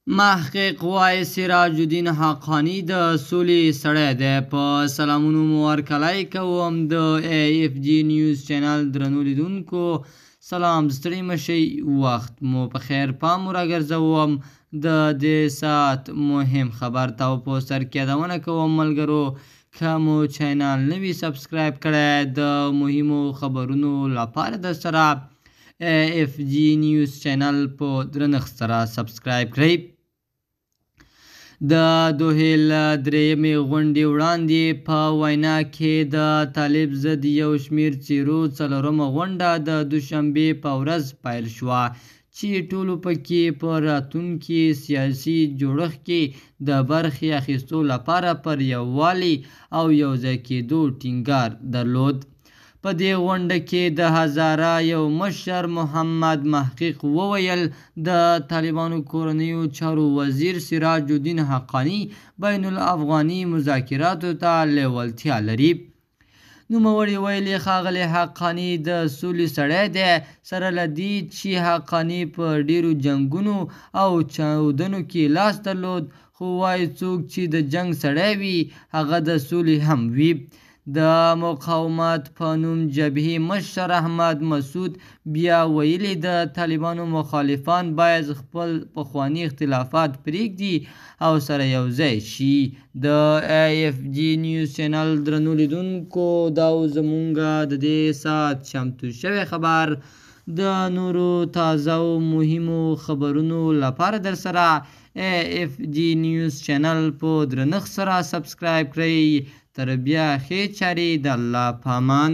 محقق وایي سراج الدین حقانی د سولې سړی دی. په سلامونو مو ورکلی کوم د AFG نیوز چینل درنو لیدونکو. سلام، ستړي مشئ، وخت مو په خیر. پام راګرځوم د دې ساعت مهم خبر ته او په سر کې یادونه کوم ملګرو که مو چینل نوي سبسکرایب کړی د مهمو خبرونو لپاره در سره AFG نیوز چینل په درنښت سره سبسکرایب کړئ. د دوحې له درېیمې غونډې وړاندې په وینا کې د طالب ضد یو شمېر څېرو څلورمه غونډه د دوشنبې په ورځ پیل شوه چې ټولو پکې په راتلونکي سیاسي جوړښت کې د برخې اخیستو لپاره پر یووالي او یوځای کېدو ټینګار درلود. په دې غونډه کې د هزاره یو مشر محمد محقق وویل د طالبانو کورنیو چارو وزیر سراج الدین حقانی بین الافغاني مذاکراتو ته لیوالتیا لري. نوموړي ویلي ښاغلی حقانی د سولې سړی دی، سره له دې چې حقانی په ډیرو جنګونو او چاودنو کې لاس درلود، خو وایي څوک چې د جنګ سړی وي هغه د سولې هم وي. د مقاومت په نوم جبهې مشر احمد مسعود بیا ویلي د طالبانو مخالفان باید خپل پخواني اختلافات پرېږدي او سره یوځای شي. د AFG نیوز چینل درنو لیدونکو، دا زمونږ د دې ساعت چمتو شوی خبر. د نورو تازه او مهمو خبرونو لپاره در سره AFG نیوز چینل په درنښت سره سبسکرایب کړئ. تر بیا ښې چارې، د الله په امان.